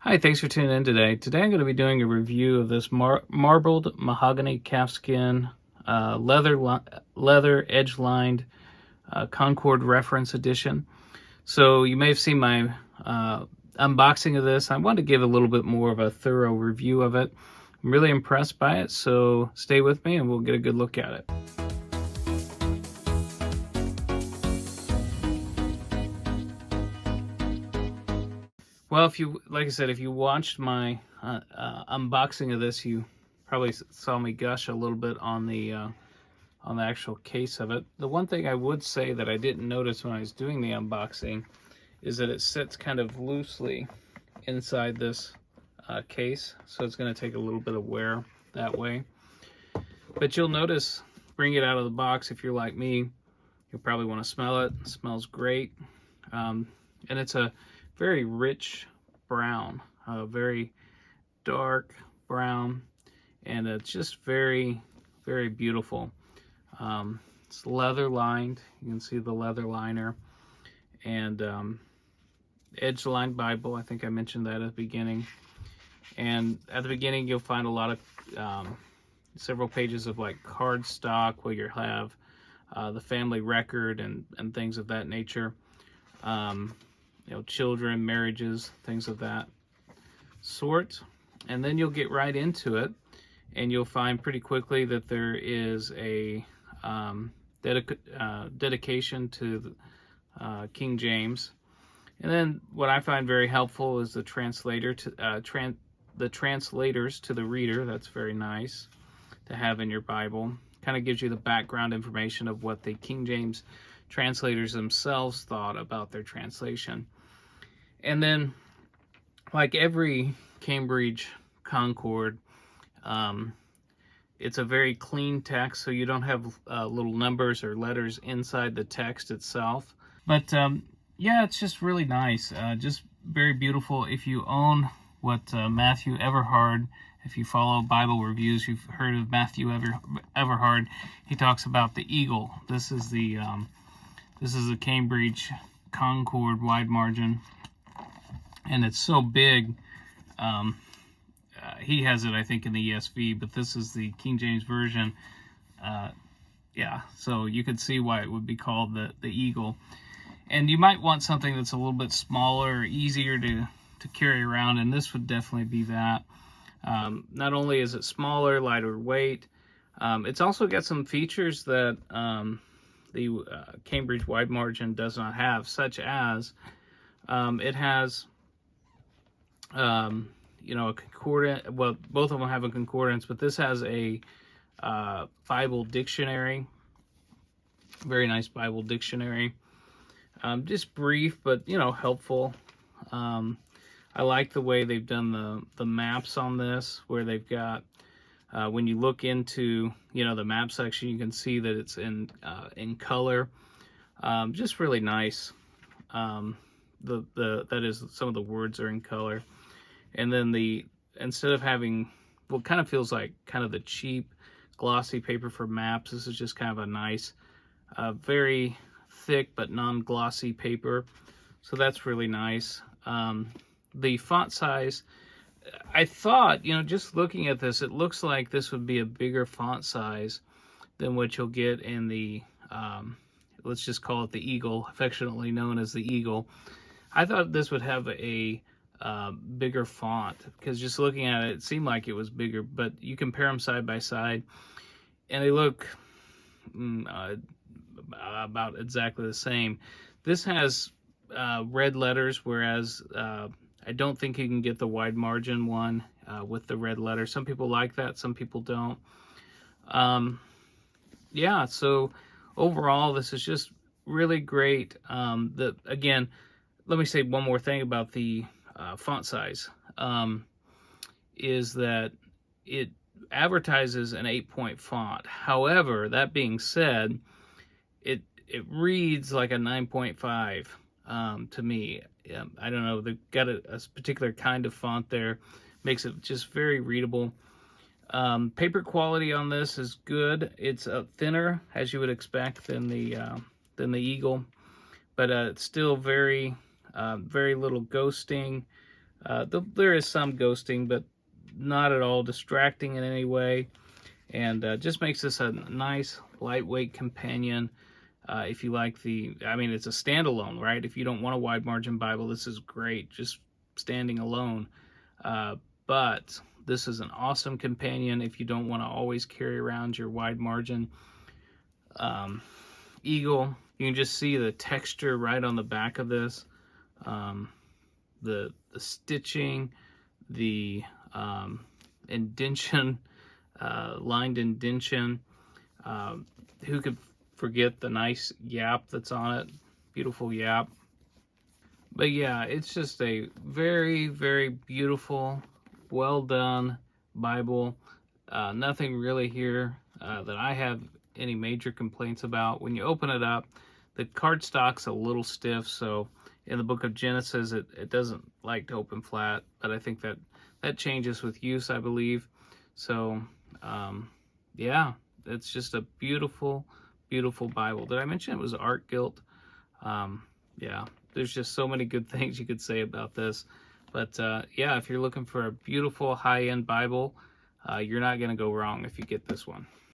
Hi, thanks for tuning in today. Today I'm going to be doing a review of this marbled mahogany calfskin leather edge-lined Concord reference edition. So you may have seen my unboxing of this. I wanted to give a little bit more of a thorough review of it. I'm really impressed by it, so stay with me and we'll get a good look at it. Well, like I said, if you watched my unboxing of this, you probably saw me gush a little bit on the actual case of it. The one thing I would say that I didn't notice when I was doing the unboxing is that it sits kind of loosely inside this case, so it's going to take a little bit of wear that way. But you'll notice, bring it out of the box, if you're like me, you'll probably want to smell it. It smells great, and it's a very rich brown, very dark brown, and it's just very, very beautiful. It's leather lined. You can see the leather liner, and edge lined Bible. I think I mentioned that at the beginning. And at the beginning, you'll find a lot of several pages of like cardstock where you'll have the family record and things of that nature. Children, marriages, things of that sort. And then you'll get right into it, and you'll find pretty quickly that there is a dedication to King James. And then what I find very helpful is the translators to the reader. That's very nice to have in your Bible. Kind of gives you the background information of what the King James translators themselves thought about their translation. And then, like every Cambridge Concord, it's a very clean text, so you don't have little numbers or letters inside the text itself. But yeah, it's just really nice, just very beautiful. If you own what Matthew Everhard, if you follow Bible reviews, you've heard of Matthew Everhard. He talks about the eagle. This is the Cambridge Concord wide margin, and it's so big. He has it, I think, in the ESV, but this is the King James Version. Yeah, so you could see why it would be called the eagle. And you might want something that's a little bit smaller, easier to carry around, and this would definitely be that. Not only is it smaller, lighter weight, it's also got some features that the Cambridge wide margin does not have, such as it has a concordant. Well, both of them have a concordance, but this has a Bible dictionary. Very nice Bible dictionary. Just brief, but helpful. I like the way they've done the maps on this, where they've got when you look into the map section, you can see that it's in color. Just really nice. That is, some of the words are in color. And then instead of having what kind of feels like kind of the cheap glossy paper for maps, this is just kind of a nice, very thick but non-glossy paper. So that's really nice. The font size, I thought, just looking at this, it looks like this would be a bigger font size than what you'll get in the, let's just call it the Eagle, affectionately known as the Eagle. I thought this would have a bigger font, because just looking at it, it seemed like it was bigger, but you compare them side by side and they look about exactly the same. This has red letters, whereas I don't think you can get the wide margin one with the red letter. Some people like that, some people don't. Yeah, so overall, this is just really great. Again, let me say one more thing about the font size, is that it advertises an 8-point font. However, that being said, it reads like a 9.5 to me. I don't know, they've got a particular kind of font there, makes it just very readable. Paper quality on this is good. It's thinner, as you would expect, than the Eagle, but it's still very little ghosting. There is some ghosting, but not at all distracting in any way, and just makes this a nice lightweight companion. If you like I mean, it's a standalone, right? If you don't want a wide margin Bible, this is great, just standing alone. But this is an awesome companion if you don't want to always carry around your wide margin eagle. You can just see the texture right on the back of this, the stitching, the indention, lined indention. Who could forget the nice yap that's on it? Beautiful yap. But yeah, it's just a very, very beautiful, well done Bible. Nothing really here that I have any major complaints about. When you open it up, the cardstock's a little stiff, so in the book of Genesis, it doesn't like to open flat, but I think that changes with use, I believe. So, yeah, it's just a beautiful, beautiful Bible. Did I mention it was art gilt? Yeah, there's just so many good things you could say about this. But yeah, if you're looking for a beautiful high-end Bible, you're not going to go wrong if you get this one.